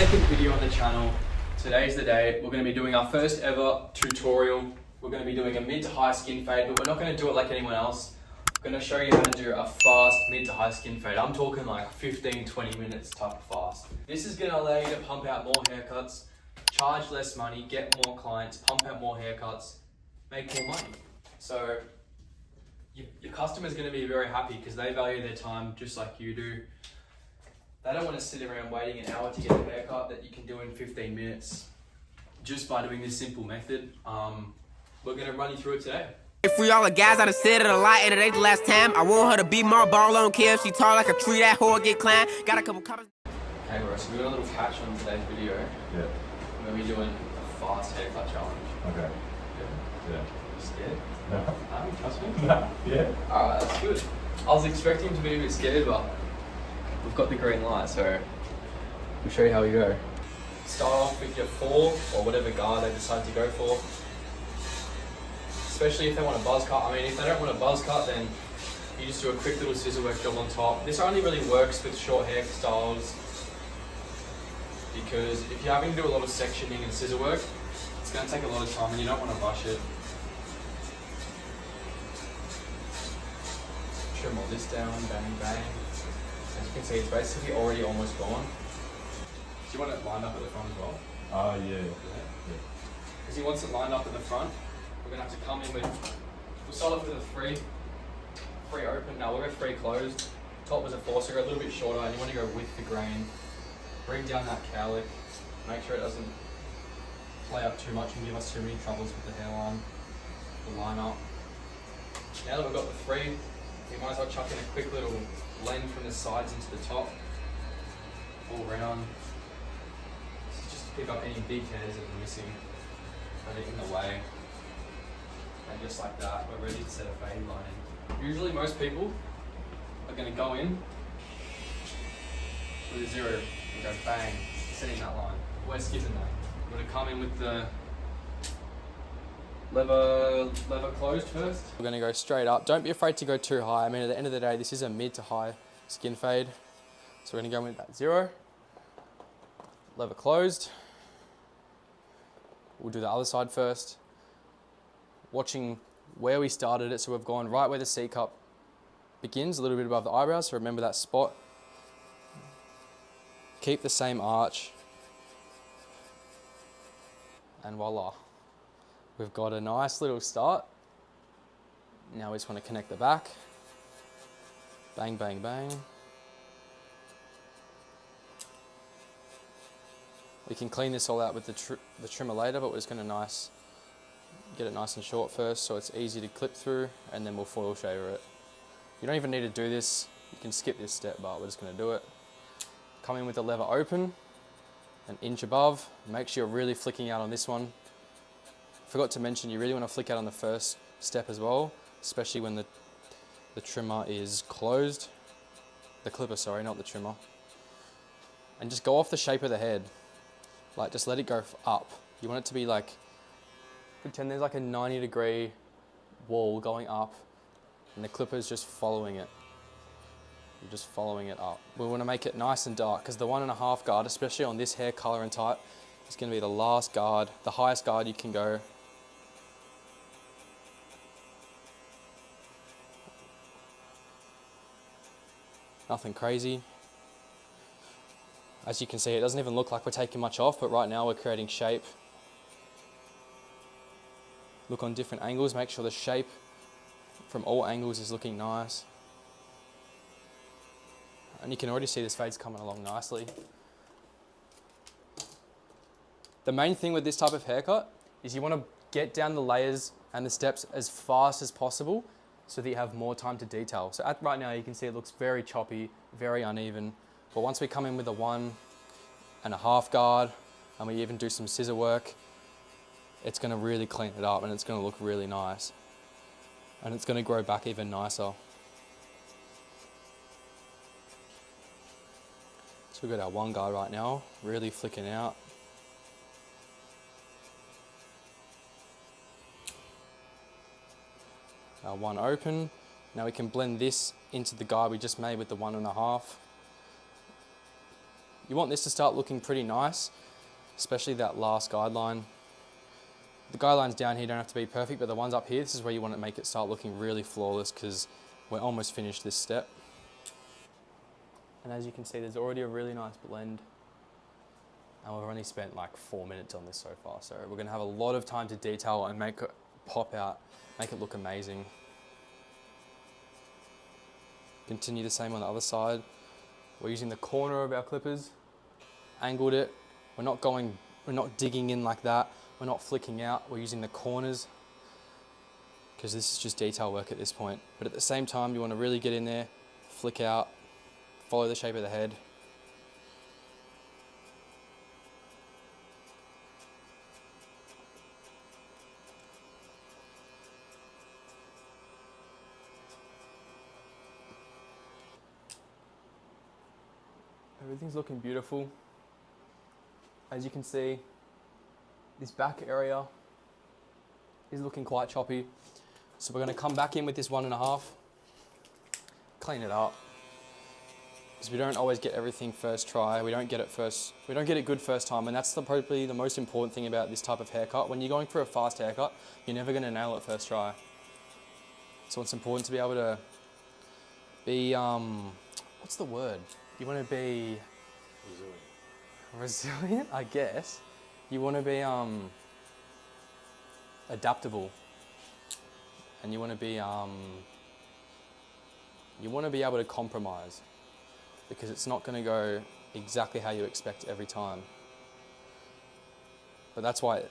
second video on the channel. Today's the day. We're going to be doing our first ever tutorial. We're going to be doing a mid to high skin fade, but we're not going to do it like anyone else. I'm going to show you how to do a fast mid to high skin fade. I'm talking like 15-20 minutes type of fast. This is going to allow you to pump out more haircuts, charge less money, get more clients, pump out more haircuts, make more money. So your customer's going to be very happy because they value their time just like you do. They don't want to sit around waiting an hour to get a haircut that you can do in 15 minutes just by doing this simple method. We're going to run you through it today. For y'all the guys, I done said it a lot, and it ain't the last time. I want her to be more ball on care if she tall like a tree, that whore get climbed. Got a couple comments. Okay, bro, so we got a little catch on today's video. Yeah. We're going to be doing a fast haircut challenge. Okay. Yeah. You scared? No. No, you trust me? No. Yeah. Alright, that's good. I was expecting to be a bit scared, but we've got the green light, so we'll show you how we go. Start off with your 4 or whatever guard they decide to go for. Especially if they want a buzz cut. I mean, if they don't want a buzz cut, then you just do a quick little scissor work job on top. This only really works with short hairstyles because if you're having to do a lot of sectioning and scissor work, it's going to take a lot of time and you don't want to rush it. Trim all this down, bang, bang. As you can see, it's basically already almost gone. Do you want it lined up at the front as well? Yeah. Because he wants it lined up at the front. We're going to have to come in with, we'll start off with a 3 open, no, we'll go 3 closed. Top was a 4, so go a little bit shorter and you want to go with the grain. Bring down that cowlick, make sure it doesn't play up too much and give us too many troubles with the hairline, the line up. Now that we've got the 3, we might as well chuck in a quick little blend from the sides into the top, all round. This is just to pick up any big hairs that we're missing, that are in the way. And just like that, we're ready to set a fade line in. Usually most people are going to go in with a 0 and go bang, setting that line. We're skipping that. We're going to come in with the lever closed first. We're going to go straight up. Don't be afraid to go too high. I mean, at the end of the day, this is a mid to high skin fade. So we're going to go in with that 0. Lever closed. We'll do the other side first. Watching where we started it, so we've gone right where the C cup begins, a little bit above the eyebrows, so remember that spot. Keep the same arch. And voila. We've got a nice little start. Now we just want to connect the back. Bang, bang, bang. We can clean this all out with the trimmer later, but we're just going to get it nice and short first so it's easy to clip through, and then we'll foil shaver it. You don't even need to do this. You can skip this step, but we're just going to do it. Come in with the lever open, an inch above. Make sure you're really flicking out on this one. Forgot to mention, you really want to flick out on the first step as well, especially when the trimmer is closed. The clipper, sorry, not the trimmer. And just go off the shape of the head. Like, just let it go up. You want it to be like, pretend there's like a 90-degree wall going up and the clipper is just following it. You're just following it up. We want to make it nice and dark because the 1.5 guard, especially on this hair color and type, is going to be the last guard, the highest guard you can go. Nothing crazy. As you can see, it doesn't even look like we're taking much off, but right now we're creating shape. Look on different angles, make sure the shape from all angles is looking nice. And you can already see this fade's coming along nicely. The main thing with this type of haircut is you want to get down the layers and the steps as fast as possible so that you have more time to detail. So right now you can see it looks very choppy, very uneven. But once we come in with a 1.5 guard and we even do some scissor work, it's going to really clean it up and it's going to look really nice. And it's going to grow back even nicer. So we've got our 1 guard right now, really flicking out. Our 1 open. Now we can blend this into the guard we just made with the 1.5. You want this to start looking pretty nice, especially that last guideline. The guidelines down here don't have to be perfect, but the ones up here, this is where you want to make it start looking really flawless because we're almost finished this step. And as you can see, there's already a really nice blend. And we've only spent like 4 minutes on this so far. So we're gonna have a lot of time to detail and make it pop out, make it look amazing. Continue the same on the other side. We're using the corner of our clippers, angled it. We're not digging in like that. We're not flicking out. We're using the corners because this is just detail work at this point. But at the same time, you want to really get in there, flick out, follow the shape of the head. Everything's looking beautiful. As you can see, this back area is looking quite choppy. So we're gonna come back in with this 1.5, clean it up. Because we don't always get everything first try. We don't get it good first time, and that's probably the most important thing about this type of haircut. When you're going for a fast haircut, you're never gonna nail it first try. So it's important to be able to be, what's the word? You want to be resilient, I guess. You want to be adaptable, and you want to be able to compromise, because it's not going to go exactly how you expect every time. But that's why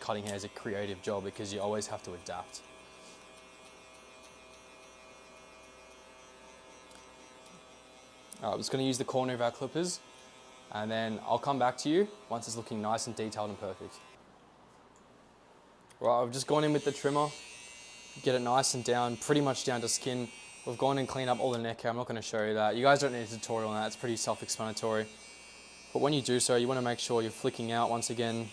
cutting hair is a creative job, because you always have to adapt. All right, I'm just going to use the corner of our clippers, and then I'll come back to you once it's looking nice and detailed and perfect. Right, I've just gone in with the trimmer, get it nice and down, pretty much down to skin. We've gone and cleaned up all the neck hair. I'm not going to show you that. You guys don't need a tutorial on that. It's pretty self-explanatory. But when you do so, you want to make sure you're flicking out once again.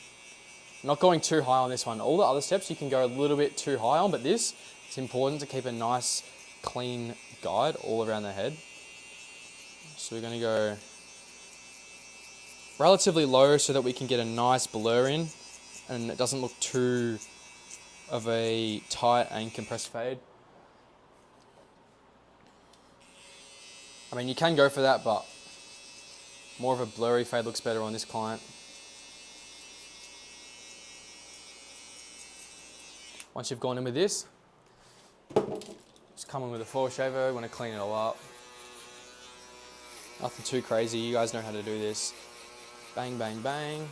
Not going too high on this one. All the other steps you can go a little bit too high on, but this, it's important to keep a nice, clean guide all around the head. So we're going to go relatively low so that we can get a nice blur in and it doesn't look too of a tight and compressed fade. I mean, you can go for that, but more of a blurry fade looks better on this client. Once you've gone in with this, just come in with a foil shaver. You want to clean it all up. Nothing too crazy, you guys know how to do this. Bang, bang, bang.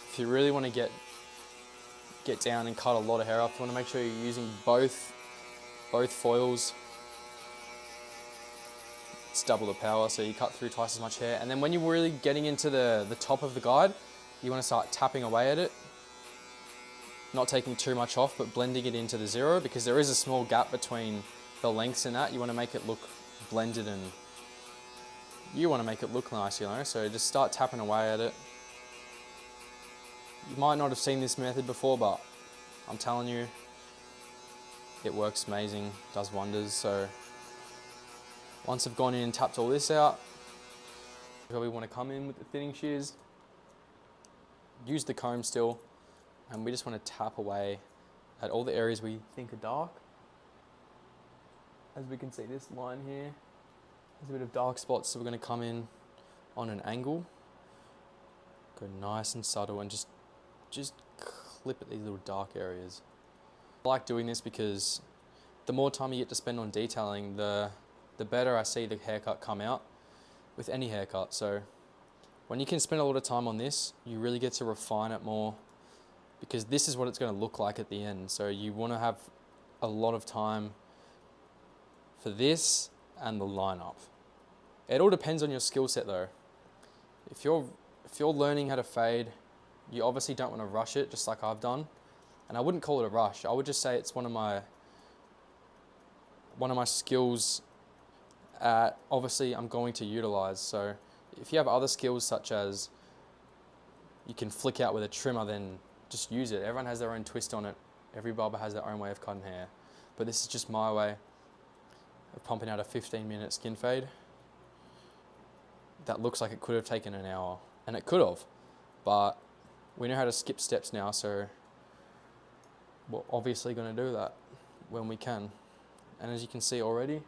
If you really want to get down and cut a lot of hair off, you want to make sure you're using both foils. It's double the power, so you cut through twice as much hair. And then when you're really getting into the top of the guide, you want to start tapping away at it. Not taking too much off, but blending it into the zero, because there is a small gap between the lengths in that. You want to make it look blended, and you want to make it look nice, you know, so just start tapping away at it. You might not have seen this method before, but I'm telling you, it works amazing, does wonders. So once I've gone in and tapped all this out, you probably want to come in with the thinning shears, use the comb still, and we just want to tap away at all the areas we think are dark. As we can see, this line here, there's a bit of dark spots, so we're going to come in on an angle, go nice and subtle, and just clip at these little dark areas. I like doing this because the more time you get to spend on detailing, the better I see the haircut come out with any haircut. So when you can spend a lot of time on this, you really get to refine it more, because this is what it's going to look like at the end. So you want to have a lot of time for this and the lineup. It all depends on your skill set though. If you're learning how to fade, you obviously don't want to rush it, just like I've done. And I wouldn't call it a rush. I would just say it's one of my skills obviously I'm going to utilize. So if you have other skills such as you can flick out with a trimmer, then just use it. Everyone has their own twist on it. Every barber has their own way of cutting hair, but this is just my way of pumping out a 15-minute skin fade that looks like it could have taken an hour, and it could have, but we know how to skip steps now, so we're obviously going to do that when we can. And as you can see already,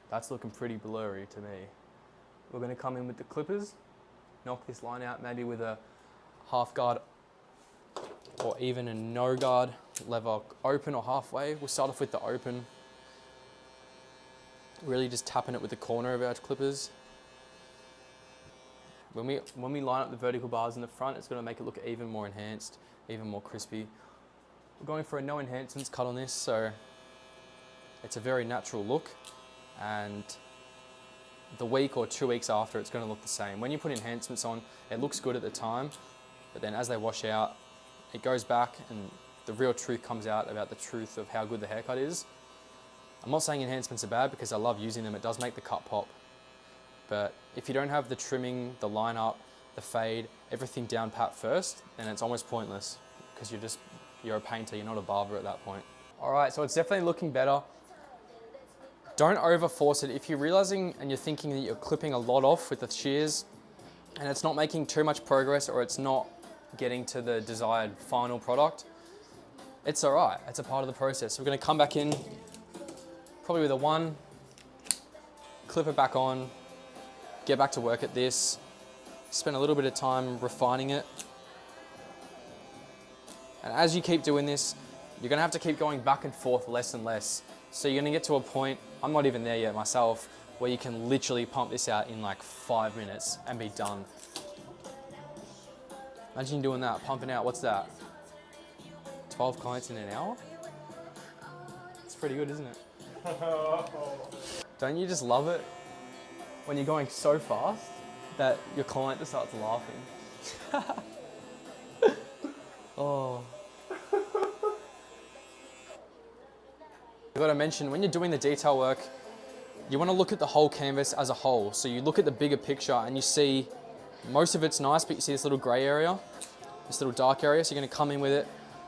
that's looking pretty blurry to me. We're going to come in with the clippers, knock this line out maybe with a half guard or even a no guard lever, open or halfway. We'll start off with the open, really just tapping it with the corner of our clippers. When we line up the vertical bars in the front, it's going to make it look even more enhanced, even more crispy. We're going for a no enhancements cut on this, so it's a very natural look, and the week or 2 weeks after, it's going to look the same. When you put enhancements on, it looks good at the time, but then as they wash out, it goes back and the real truth comes out about the truth of how good the haircut is. I'm not saying enhancements are bad because I love using them. It does make the cut pop. But if you don't have the trimming, the line up, the fade, everything down pat first, then it's almost pointless because you're a painter, you're not a barber at that point. All right, so it's definitely looking better. Don't over force it. If you're realizing and you're thinking that you're clipping a lot off with the shears and it's not making too much progress or it's not getting to the desired final product, it's all right. It's a part of the process. So we're gonna come back in probably with a 1, clip it back on, get back to work at this, spend a little bit of time refining it. And as you keep doing this, you're gonna have to keep going back and forth less and less. So you're gonna get to a point, I'm not even there yet myself, where you can literally pump this out in like 5 minutes and be done. Imagine doing that, pumping out, what's that? 12 clients in an hour? It's pretty good, isn't it? Don't you just love it when you're going so fast that your client just starts laughing? Oh. I've got to mention, when you're doing the detail work, you want to look at the whole canvas as a whole. So you look at the bigger picture and you see most of it's nice, but you see this little gray area, this little dark area, so you're going to come in with it.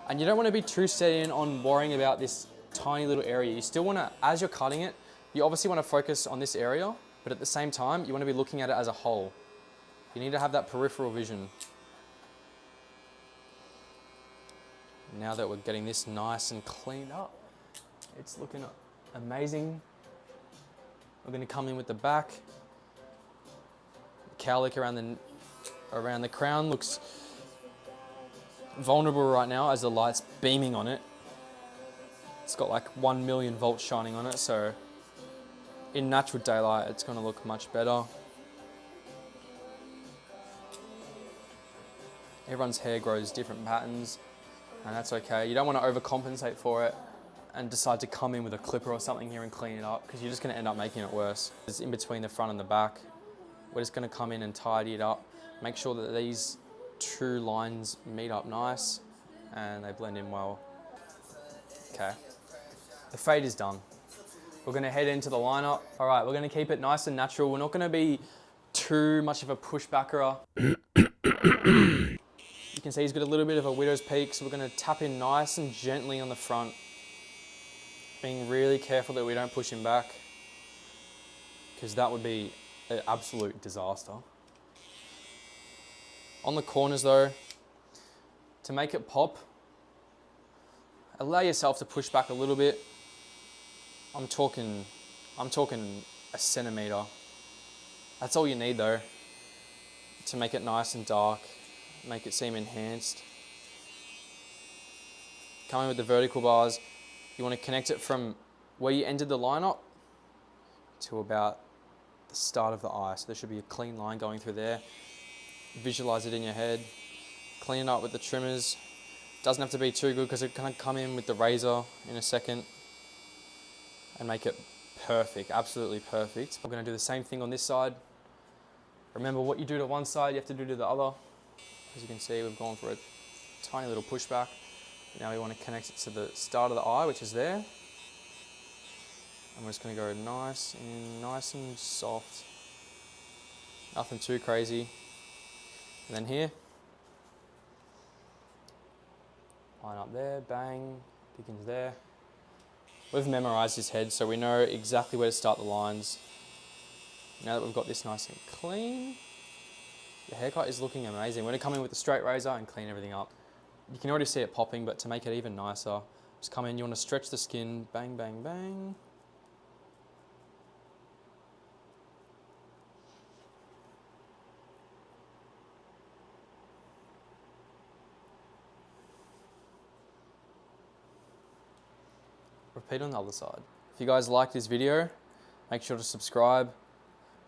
And you don't want to be too set in on worrying about this tiny little area. You still want to, as you're cutting it, you obviously want to focus on this area, but at the same time, you want to be looking at it as a whole. You need to have that peripheral vision. Now that we're getting this nice and cleaned up, it's looking amazing. We're going to come in with the back. The cowlick around the crown looks vulnerable right now as the light's beaming on it. It's got like 1 million volts shining on it, so in natural daylight, it's going to look much better. Everyone's hair grows different patterns, and that's okay. You don't want to overcompensate for it and decide to come in with a clipper or something here and clean it up, because you're just going to end up making it worse. It's in between the front and the back. We're just going to come in and tidy it up, make sure that these two lines meet up nice and they blend in well. Okay, the fade is done. We're going to head into the lineup. All right, we're going to keep it nice and natural. We're not going to be too much of a pushbacker. You can see he's got a little bit of a widow's peak, so we're going to tap in nice and gently on the front, being really careful that we don't push him back, because that would be an absolute disaster. On the corners though, to make it pop, allow yourself to push back a little bit. I'm talking a centimetre. That's all you need though, to make it nice and dark, make it seem enhanced. Coming with the vertical bars, you want to connect it from where you ended the lineup to about the start of the eye. So there should be a clean line going through there. Visualize it in your head. Clean it up with the trimmers. Doesn't have to be too good because it can come in with the razor in a second and make it perfect, absolutely perfect. We're going to do the same thing on this side. Remember, what you do to one side, you have to do to the other. As you can see, we've gone for a tiny little pushback. Now we want to connect it to the start of the eye, which is there. And we're just going to go nice and soft. Nothing too crazy. And then here, Line up there, bang, begins there. We've memorized his head, so we know exactly where to start the lines. Now that we've got this nice and clean, the haircut is looking amazing. We're gonna come in with a straight razor and clean everything up. You can already see it popping, but to make it even nicer, just come in, you wanna stretch the skin, bang, bang, bang. Repeat on the other side. If you guys like this video, make sure to subscribe,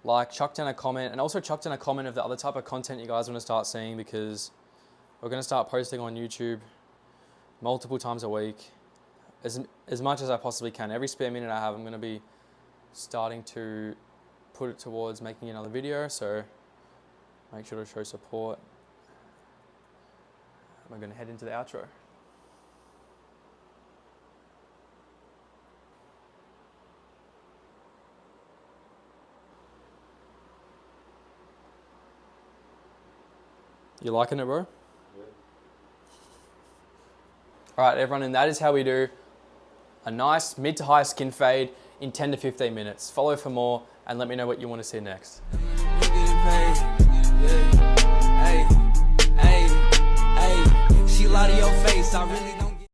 like, chuck down a comment, and also chuck down a comment of the other type of content you guys want to start seeing, because we're going to start posting on YouTube multiple times a week, as much as I possibly can. Every spare minute I have, I'm going to be starting to put it towards making another video, so make sure to show support. We're going to head into the outro. You liking it, bro? Yeah. All right, everyone, and that is how we do a nice mid to high skin fade in 10 to 15 minutes. Follow for more and let me know what you want to see next. She lie to your face, I really don't